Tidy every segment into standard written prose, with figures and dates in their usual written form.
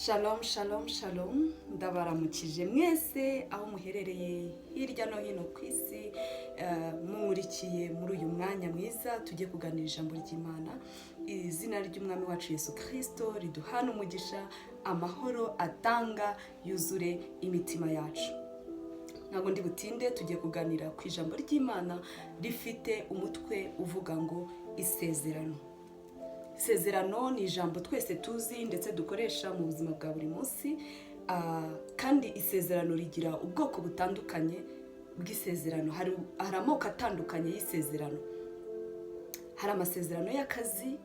Shalom, shalom, shalom, ndabaramukije mwese aho muherereye hirya no hino ku isi, mumurikiye muri uyu mwanya mwiza tujye kuganira ijambo ry'Imana. Izina ry'umwami wacu Yesu Kristo riduhana umugisha, amahoro atanga yuzure imitima yacu. Ntabwo ndi butinde, tujye kuganira ku ijambo ry'Imana rifite umutwe uvuga ngo isezerano. Isezerano ni ijambo twese tuzi ndetse dukoresha mu buzima bwa buri munsi, kandi isezerano rigira ubwoko butandukanye bw'isezerano. Hari amoko atandukanye y'isezerano. Hari amasezerano y'akazi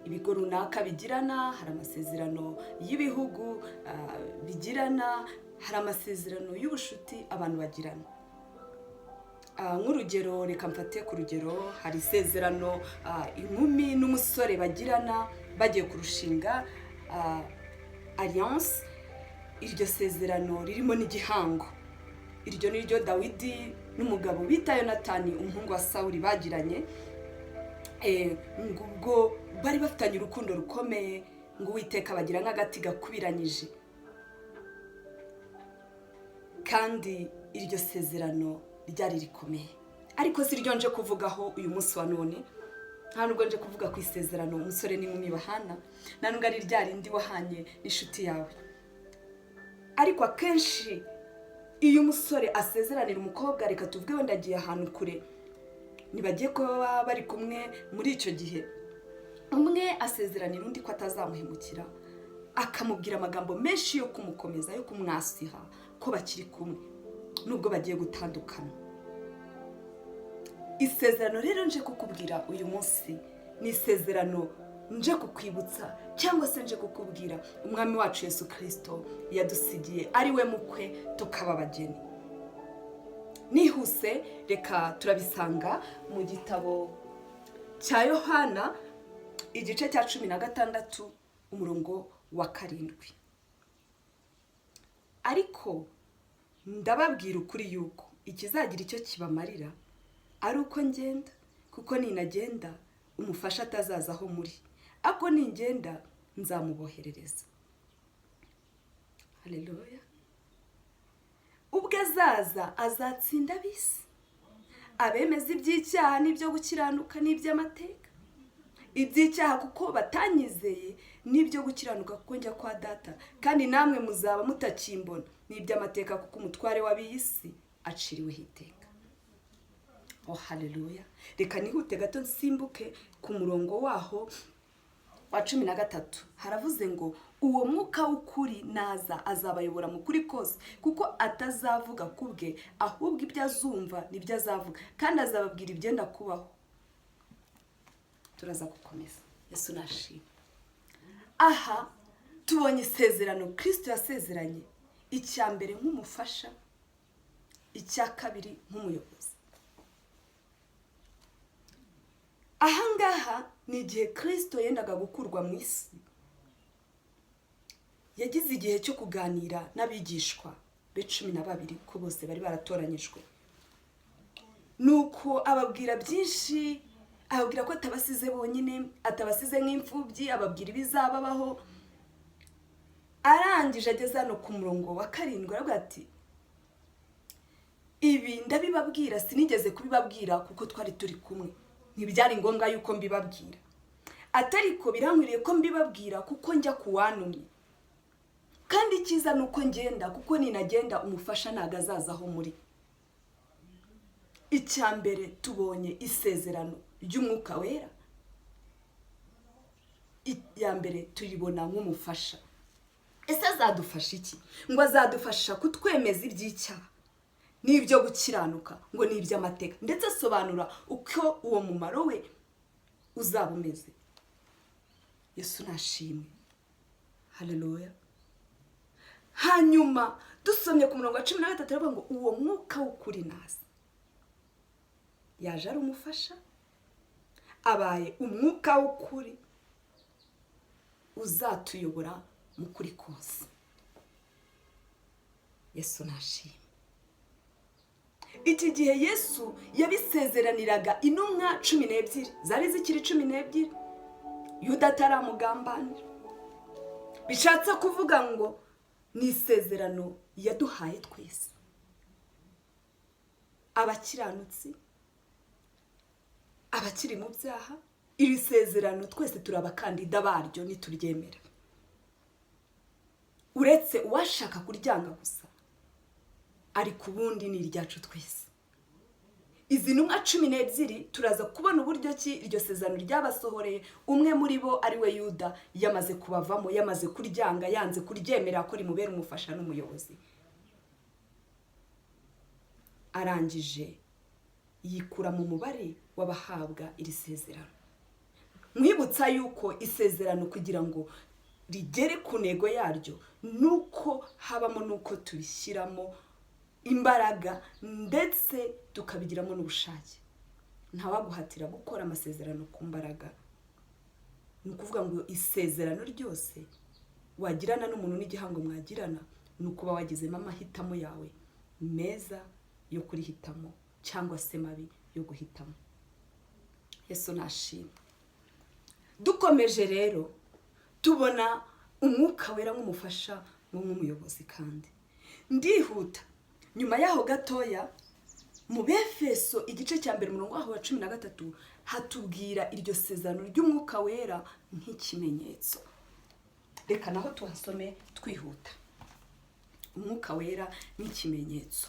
ibigo runaka bigirana, hari amasezerano y'ibihugu bigirana, hari amasezerano y'ubushuti abantu bagirana. Nk'urugero, reka mfate ku rugero, hari isezerano inkumi n'umusore bagirana bagiye kurushinga alliance. Iryo sezerano ririmo n'igihango. Iryo ni ryo Dawidi n'umugabo bita Yonatani umuhungu wa Sawuli bagiranye, ubwo bari bafitanye urukundo rukomeye, ngo Uwiteka bagira nk'agati gakubiranyije. Kandi iryo sezerano ryari rikomeye, ariko si ryo nje kuvugaho uyu munsi wa none. Nta nubwo nje kuvuga ku isezerano umusore n'inkumi bahana, nta nubwo ari rya rindi wahanye n'inshuti yawe. Ariko akenshi iyo umusore asezeranira umukobwa, reka tuvuge wenda agiye ahantu kure, ntibagiye kuba bari kumwe muri icyo gihe, umwe asezeranira undi ko atazamuhemukira, akamubwira amagambo menshi yo kumukomeza, yo kumwasiha ko bakiri kumwe nubwo bagiye gutandukana. Isezerano rero nje kukubwira uyu munsi ni isezerano nje kukwibutsa, cyangwa se nje kukubwira umwami wacu Yesu Kristo yadusigiye ari we mukwe, tukaba abageni. Nihuse reka turabisanga mu gitabo cya Yohana igice cya 16 umurongo wa 7. Ariko ndababwira ukuri yuko ikizagira icyo kibamarira ari uko ngenda, kuko ninagenda umufasha atazaza aho muri, ako ningenda nzamuboherereza. Haleluya. Ubwo azaza azatsinda ab'isi, abemeza iby'icyaha n'ibyo gukiranuka n'iby'amateka. Iby'icyaha kuko batanyizeye, n'ibyo gukiranuka kuko njya kwa Data, kandi namwe muzaba mutakimbona, n'iby'amateka kuko umutware w'ab'isi aciriweho iteka. Oh haleluya. Reka nihute gato nsimbuke ku murongo waho wa 13. Haravuze ngo uwo mwuka w'ukuri naza azabayobora mu kuri kose, kuko atazavuga kubwe, ahubwo ibyo azumva nibyo azavuga, kandi azababwira ibyenda kubaho. Turaza gukomeza. Yesu nashimwe. Aha tubonye isezerano Kristo yasezeranye, icya mbere nk'umufasha, icya kabiri nk'umuyobozi. Ahangaha ni igihe Kristo yendaga gukurwa mu isi, yagize igihe cyo kuganira n'abigishwa be 12 ko bose bari baratoranyijwe. Nuko ababwira byinshi, ababwira ko atabasize bonyine, atabasize nk'imfubyi, ababwira ibizababaho. Arangije ageze hano ku murongo wa 7 aravuga ati, ibi ndabibabwira sinigeze kubibabwira kuko twari turi kumwe, ntibyari ngombwa yuko mbibabwira, atariko birankwiriye ko mbibabwira kuko njya kuwantumye. Kandi icyiza nuko ngenda, kuko ninagenda umufasha ntago azazaho muri. Icya mbere tubonye isezerano ry'umwuka wera. Iya mbere turibona nk'umufasha. Ese azadufasha iki? Ngo azadufasha kutwemeza iby'icyaha n'ibyo gukiranuka, ngo ni iby'amateka, ndetse asobanura uko uwo mumaro we uzaba umeze. Yesu nashimwe. Haleluya. Hanyuma dusomye ku murongo wa 13 aravuga ngo uwo mwuka w'ukuri naza. Yaje ari umufasha, abaye umwuka w'ukuri uzatuyobora mu kuri kose. Yesu nashimwe. Iki gihe Yesu yabisezeraniraga intumwa 12, zari zikiri 12, Yuda ataramugambanira. bishatse kuvuga ngo ni isezerano yaduhaye twese, abakiranutsi, abakiri mu byaha. Iri sezerano twese turi abakandida baryo nituryemera, uretse uwashaka kuryanga gusa, ariko ubundi ni iryacu twese. Izi ntumwa 12 turaza kubona uburyo ki iryo sezerano ryabasohoreye. Umwe muri bo ari we Yuda yamaze kubavamo, yamaze kuryanga, yanze kuryemera ko rimubera umufasha n'umuyobozi, arangije yikura mu mubare w'abahabwa iri sezerano. Mwibutsa yuko isezerano kugira ngo rigere ku ntego yaryo nuko habamo nuko tubishyiramo imbaraga ndetse tukabigiramo n'ubushake. Ntawaguhatira gukora amasezerano ku mbaraga. Ni ukuvuga ngo isezerano ryose wagirana n'umuntu n'igihango mwagirana ni ukuba wagizemo amahitamo yawe meza yo kurihitamo cyangwa se mabi yo guhitamo. Yesu nashimwe. Dukomeje rero tubona umwuka wera nk'umufasha nk'umuyobozi. Kandi ndihuta nyuma yaho gatoya mu Befeso igice cya 1 umurongo wa 13 hatubwira iryo sezerano ry'umwuka wera nk'ikimenyetso. Reka naho tuhasome twihuta. Umwuka wera nk'ikimenyetso.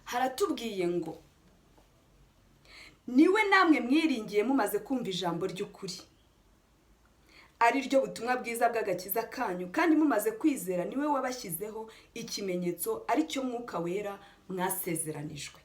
Haratubwiye ngo niwe namwe mwiringiye mumaze kumva ijambo ry'ukuri, ari ryo butumwa bwiza bw'agakiza kanyu, kandi mumaze kwizera niwe wabashyizeho ikimenyetso, ari cyo mwuka wera mwasezeranijwe.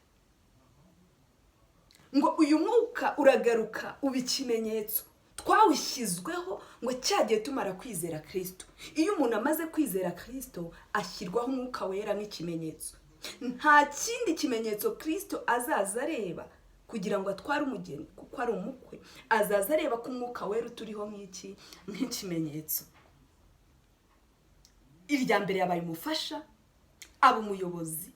Ngo uyu mwuka uragaruka uba ikimenyetso twawushyizweho ngo cyagiye tumara kwizera Kristo. Iyo umuntu amaze kwizera Kristo ashyirwaho umwuka wera nk'ikimenyetso. Nta kindi kimenyetso Kristo azaza areba kugira ngo atware umugeni, kuko ari umukwe. Azaza areba ko umwuka wera uturiho nk'ikimenyetso. Irya mbere yabaye umufasha, aba umuyobozi,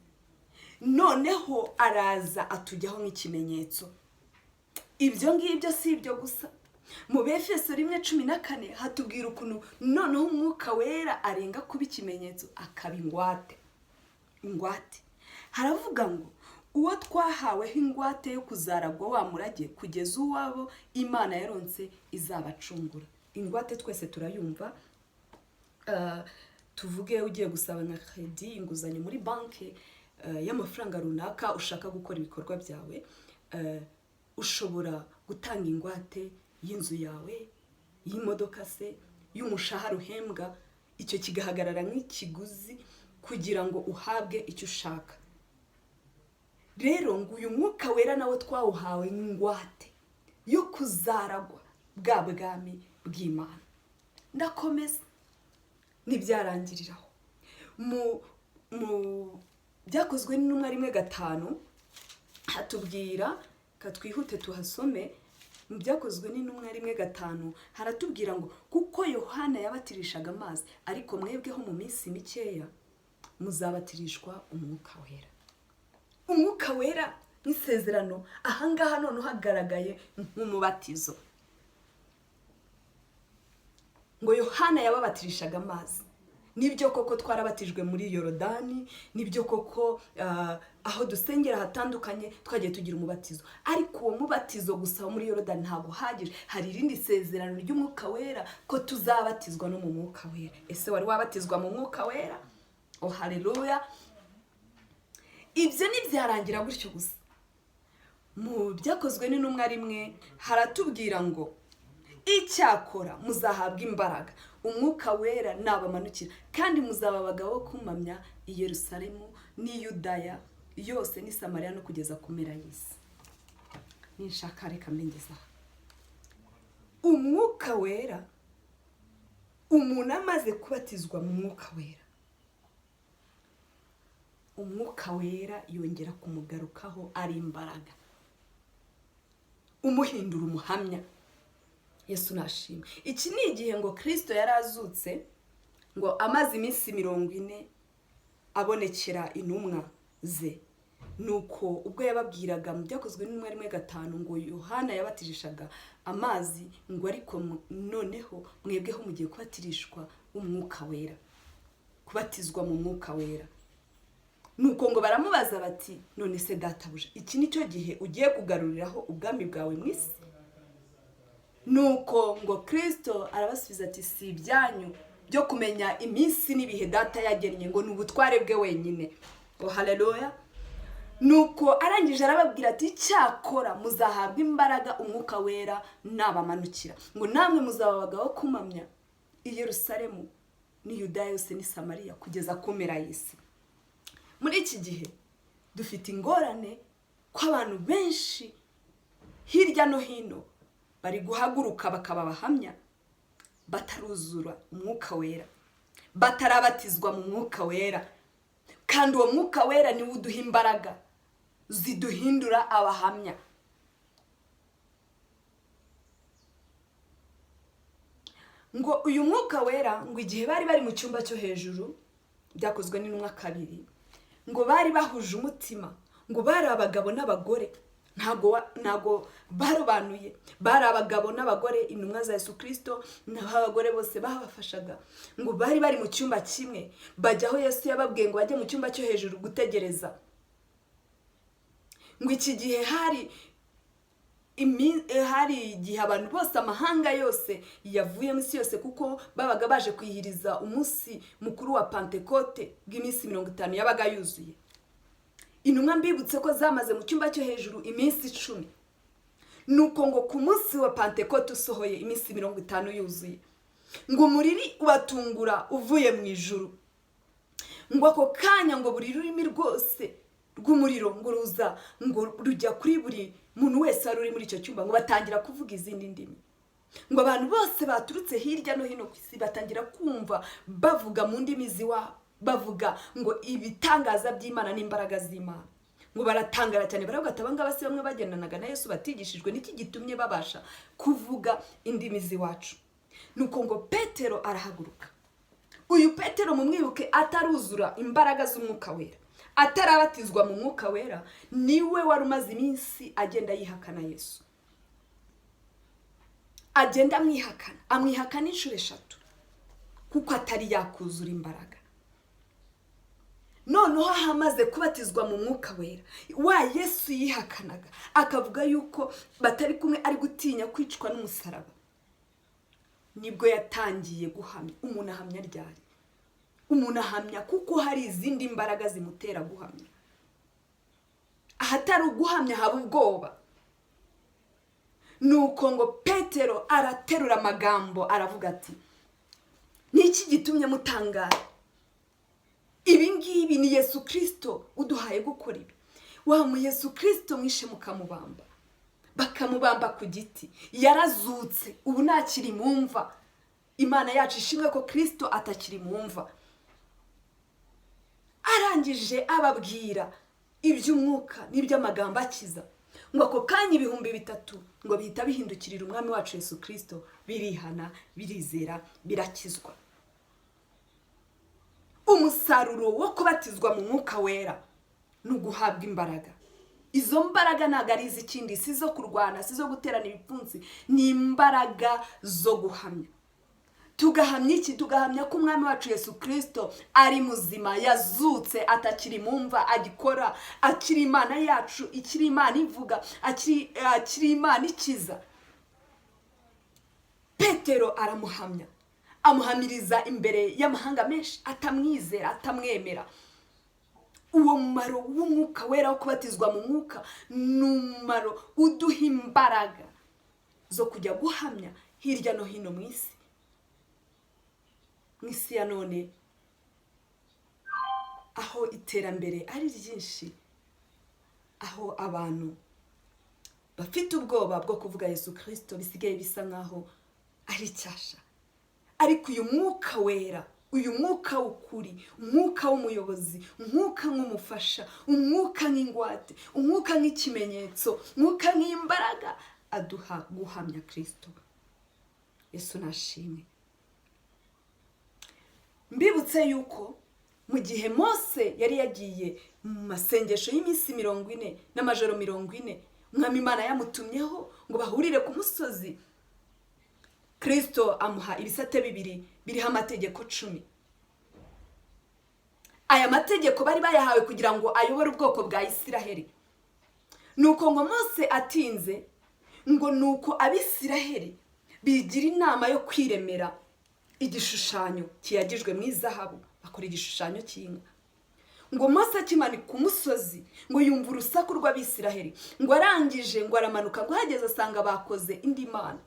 noneho araza atujyaho nk'ikimenyetso. Ibyo ngibyo si ibyo gusa. Mu Befeso 1:14 hatubwira ukuntu noneho umwuka wera arenga kuba ikimenyetso akaba ingwate. Haravuga ngo uwo twahaweho ingwate yo kuzaragwa wa murage kugeza uwabo Imana yaronse izabacungura. Ingwate twese turayumva. Tuvuge ugiye gusaba nka credit, inguzanyo muri banki y'amafaranga runaka ushaka gukora ibikorwa byawe, ushobora gutanga ingwate y'inzu yawe, y'imodoka se, y'umushahara uhembwa. Icyo kigahagarara nk'ikiguzi kugira ngo uhabwe icyo ushaka. Rero ngo uyu mwuka wera nawe twawuhawe nk'ingwate yo kuzaragwa bwa bwami bw'Imana. Ndakomeza ntibyarangiriraho. Mu byakozwe n'intumwa 1:5 hatubwira, katwihute tuhasome. Mu byakozwe n'intumwa 1:5 haratubwira ngo kuko Yohana yabatirishaga amazi, ariko mwebweho mu minsi mikeya muzabatirishwa umwuka wera. Umwuka wera n'isezerano ahangaha none hagaragaye nk'umubatizo. Ngo Yohana yababatirishaga amazi. Nibyo koko twarabatijwe muri Yorodani, nibyo koko aho dusengera hatandukanye twagiye tugira umubatizo. Ariko uwo mubatizo gusa muri Yorodani ntabwo uhagije. Hari irindi sezerano ry'umwuka wera ko tuzabatizwa no mu mwuka wera. Ese wari wabatizwa mu mwuka wera? Oh haleluya. Ibyo ntibyarangira gutyo gusa. Mu byakozwe n'intumwa 1 haratubwira ngo icyakora muzahabwa imbaraga umwuka wera nabamanukira, kandi muzaba abagabo kumamya i Yerusalemu n'i Yudaya yose n'i Samariya no kugeza ku mpera y'isi. Ninshaka reka mbengeza. Umwuka wera, umuntu amaze kubatizwa mu mwuka wera, umwuka wera yongera kumugarukaho ari imbaraga, umuhindura umuhamya. Yesu nashimwe. Iki ni igihe ngo Kristo yarazutse, ngo amaze iminsi 40 abonekera intumwa ze. nuko ubwo yababwiraga mu byakozwe n'umwe rimwe gatanu ngo Yohana yabatijishaga amazi ngo ariko noneho mwebweho mugiye kubatirishwa umwuka wera, kubatizwa mu mwuka wera. Nuko ngo baramubaza bati none se databuja iki nicyo gihe ugiye kugaruriraho ubwami bwawe mu isi? Nuko ngo Kristo arabasubiza ati si ibyanyu byo kumenya iminsi n'ibihe data yagennye, ngo ni ubutware bwe wenyine. Oh haleluya. Nuko arangije arababwira ati cyakora muzahabwa imbaraga umwuka wera nabamanukira, ngo namwe muzaba abagabo kumamya i Yerusalemu ni Yudaya yose ni Samariya kugeza ku mpera y'isi. Muri iki gihe dufite ingorane ko abantu benshi hirya no hino bari guhaguruka bakaba abahamya bataruzura umwuka wera, batarabatizwa mu mwuka wera, kandi uwo mwuka wera niwe uduha imbaraga ziduhindura abahamya. Ngo uyu mwuka wera ngo igihe bari mu cyumba cyo hejuru byakozwe n'intumwa 2, ngo bari bahuje umutima, ngo bari abagabo n'abagore, ntago barobanuye, bari abagabo n'abagore, intumwa za Yesu Kristo n'abagore bose babafashaga, ngo bari mu cyumba kimwe, bajyaho Yesu yababwiye ngo bajye mu cyumba cyo hejuru gutegereza. Ngo iki gihe hari igihe abantu bose amahanga yose yavuye mu isi yose, kuko babaga baje kwihiriza umunsi mukuru wa Pentecote bw'iminsi 50 yabaga yuzuye. Intumwa mbibutse ko zamaze mu cyumba cyo hejuru iminsi 10. Nuko ngo ku munsi wa Pentecote usohoye iminsi 50 yuzuye, ngo umuriri ubatungura uvuye mu ijuru, ngo ako kanya ngo buri rurimi rwose rw'umuriro ngo ruza ngo rujya kuri buri muntu wese ari uri muri icyo cyumba, ngo batangira kuvuga izindi ndimi. Ngo abantu bose baturutse hirya no hino ku isi batangira kumva bavuga mu ndimi ziwa, bavuga ngo ibitangaza by'Imana n'imbaraga z'Imana. Ngo baratangara cyane, baravuga ati abangaba si bamwe bagendanaga na Yesu batigishijwe n'iki gitumye babasha kuvuga indimi ziwacu. Nuko ngo Petero arahaguruka. Uyu Petero mu mwibuke ataruzura imbaraga z'umwuka wera, atarabatizwa mu mwuka wera, niwe wari umaze iminsi agenda yihakana Yesu. Agenda amwihakana inshuro 3 kuko atari yakuzura imbaraga. Noneho hamaze kubatizwa mu mwuka wera, wa Yesu yihakanaga akavuga yuko batari kumwe, ari gutinya kwicwa n'umusaraba, nibwo yatangiye guhamya. Umuntu ahamya ryari? Umuntu ahamya kuko hari izindi mbaraga zimutera guhamya. Ahatari uguhamya haba ubwoba. Nuko ngo Petero araterura amagambo aravuga ati niki gitumye mutangara? Ibi ngibi ni Yesu Kristo uduhaye gukora ibi. Wa mu Yesu Kristo mwishe mukamubamba, bakamubamba ku giti, yarazutse ubu ntakiri mumva. Imana yacu ishimwe ko Kristo atakiri mumva. Arangije ababwira iby'umwuka n'iby'amagambo akiza, ngo ako kanya 3,000 ngo bihita bihindukirira umwami wacu Yesu Kristo, birihana, birizera, birakizwa. Umusaruro wo kubatizwa mu mwuka wera no guhabwa imbaraga. Izo mbaraga ntago ari izikindi, si zo kurwana, si zo guterana ibipfunsi, ni imbaraga zo guhamya. Tugahamya iki? Tugahamya ko umwami wacu Yesu Kristo ari muzima, yazutse, atakiri mumva, agikora, akiri Imana yacu, ikiri Imana ivuga, akiri Imana ikiza. Petero aramuhamya, amuhamiriza imbere y'amahanga menshi, atamwizera, atamwemera. Uwo mumaro w'umwuka wera wo kubatizwa mu mwuka ni umumaro uduha imbaraga zo kujya guhamya hirya no hino mu isi. Mu isi ya none aho iterambere ari ryinshi, aho abantu bafite ubwoba bwo kuvuga Yesu Kristo bisigaye bisa nkaho ari cyasha. Ariko uyu mwuka wera, uyu mwuka w'ukuri, umwuka w'umuyobozi, umwuka nk'umufasha, umwuka nk'ingwate, umwuka nk'ikimenyetso, umwuka nk'imbaraga, aduha guhamya Kristo. Yesu nashimwe. Mbibutse yuko mu gihe Mose yari yagiye mu masengesho y'iminsi 40 n'amajoro 40, umwami Imana yamutumyeho ngo bahurire ku musozi, Kristo amuha ibisate bibiri biriho amategeko 10. Aya mategeko bari bayahawe kugira ngo ayobore ubwoko bwa Isiraheli. Nuko ngo Mose atinze, ngo nuko Abisiraheli bigira inama yo kwiremera igishushanyo kiyagijwe mu izahabu, bakora igishushanyo cy'inka. Ngo Mose akimanika ku musozi, ngo yumva urusaku rw'Abisiraheli, ngo arangije ngo aramanuka, ngo hageze asanga bakoze indi mana.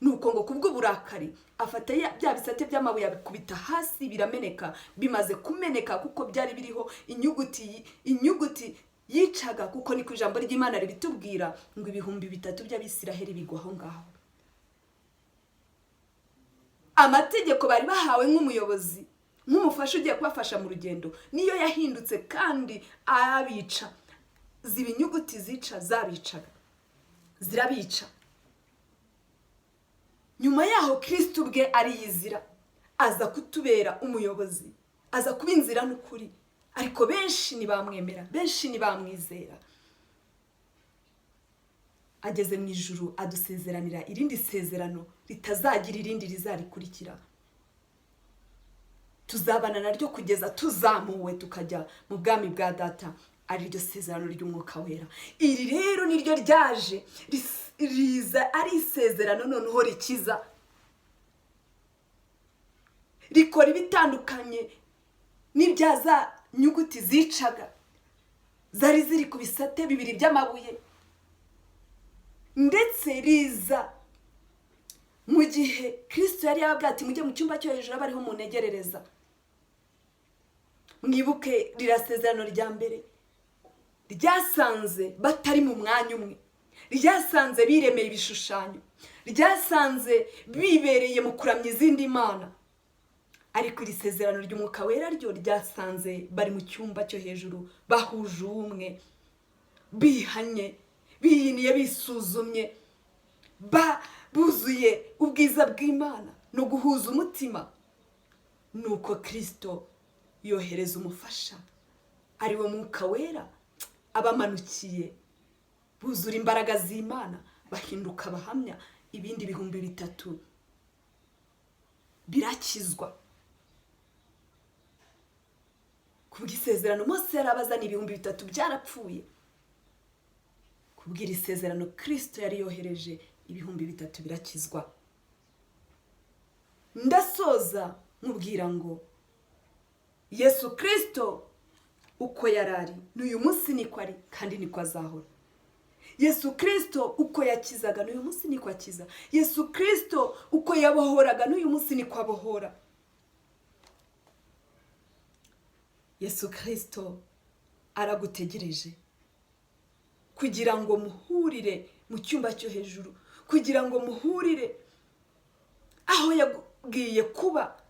Nuko ngo kubwo burakari afata bya bisate by'amabuye abikubita hasi, birameneka. Bimaze kumeneka kuko byari biriho inyuguti yicaga, kuko ni ku ijambo ry'Imana ribitubwira ngo 3,000 by'Abisiraheli bigwa aho ngaho. Amategeko bari bahawe nk'umuyobozi, nk'umufasha ugiye kubafasha mu rugendo, niyo yahindutse kandi abica. Ziba inyuguti zica zabicaga, zirabica. Nyuma yaho Kristo ubwe ariyizira, aza kutubera umuyobozi, aza kuba inzira n'ukuri, ariko benshi ntibamwemera, benshi ntibamwizera. Ageze mu ijuru adusezeranira irindi sezerano ritazagira irindi rizarikurikira. Tuzabana naryo kugeza tuzamuwe tukajya mu bwami bwa Data, ari ryo sezerano ry'Umwuka Wera. Iri rero niryo ryaje riza ari isezerano noneho rikiza, rikora ibitandukanye n'ibyaza nyuguti zicaga zari ziri ku bisate bibiri by'amabuye. Ndetse riza mu gihe Kristo yari yababwiye ati mujye mu cyumba cyo hejuru abariho munegerereza. Mwibuke rirasezerano rya mbere ryasanze batari mu mwanya umwe, ryasanze biremeye ibishushanyo, ryasanze bibereye mu kuramya izindi mana. Ariko iri sezerano ry'Umwuka Wera ryo ryasanze bari mu cyumba cyo hejuru, bahuje ubumwe, bihanye, biyiniye, bisuzumye, buzuye ubwiza bw'Imana no guhuza umutima. Nuko Kristo yohereza umufasha, ari wo Mwuka Wera, abamanukiye, buzura imbaraga z'Imana, bahinduka abahamya. Ibindi 3,000 birakizwa. Kubw'isezerano Mose yarabazana 3,000 byarapfuye. Kubw'iri isezerano Kristo yari yohereje 3,000 birakizwa. Ndasoza nkubwira ngo Yesu Kristo uko yarari n'uyu munsi niko ari kandi niko azahora. Yesu Kristo uko yakizaga n'uyu munsi niko akiza. Yesu Kristo uko yabohoraga n'uyu munsi niko abohora. Yesu Kristo aragutegereje kugira ngo muhurire mu cyumba cyo hejuru, kugira ngo muhurire aho yabwiye kuba.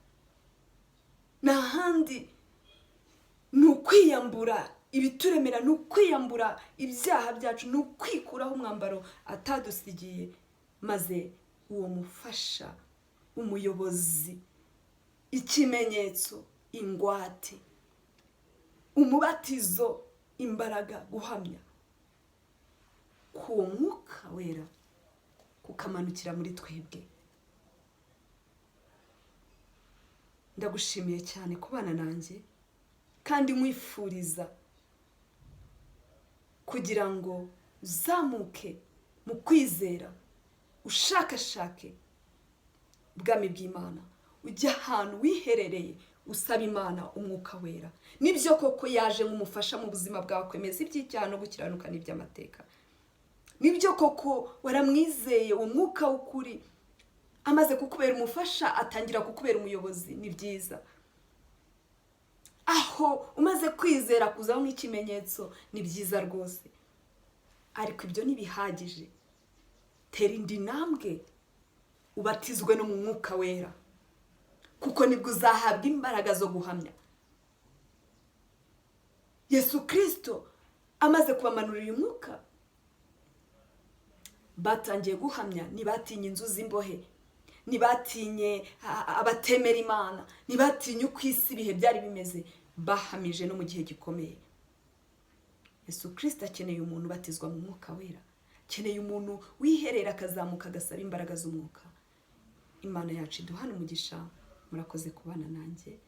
N'ahandi ni ukwiyambura ibituremera, ni ukwiyambura ibyaha byacu, ni ukwikuraho umwambaro atadusigiye, maze uwo mufasha, umuyobozi, ikimenyetso, ingwate, umubatizo, imbaraga, guhamya k'uwo Mwuka Wera kukamanukira muri twebwe. Ndagushimiye cyane kubana nanjye, kandi mwifuriza kugira ngo uzamuke mu kwizera, ushakashake ubwami bw'Imana, ujya ahantu wiherereye usaba Imana Umwuka Wera. Nibyo koko yaje nk'umufasha mu buzima bwawe kwemeza iby'icyaha no gukiranuka n'iby'amateka. Nibyo koko waramwizeye, umwuka w'ukuri amaze kukubera umufasha atangira kukubera umuyobozi. Ni byiza. Aho umaze kwizera kuzaho nk'ikimenyetso, ni byiza rwose. Ariko ibyo ntibihagije. Tera indi ntambwe ubatizwe no mu Mwuka Wera, kuko nibwo uzahabwa imbaraga zo guhamya. Yesu Kristo amaze kubamanurira uyu mwuka, batangiye guhamya. Ntibatinye inzu z'imbohe, ntibatinye abatemera Imana, ntibatinye uko isi ibihe byari bimeze. bahamije no mu gihe gikomeye. Yesu Kristo akeneye umuntu ubatizwa mu mwuka wera, akeneye umuntu wiherera akazamuka agasaba imbaraga z'umwuka. Imana yacu iduhane umugisha. Murakoze kubana nanjye.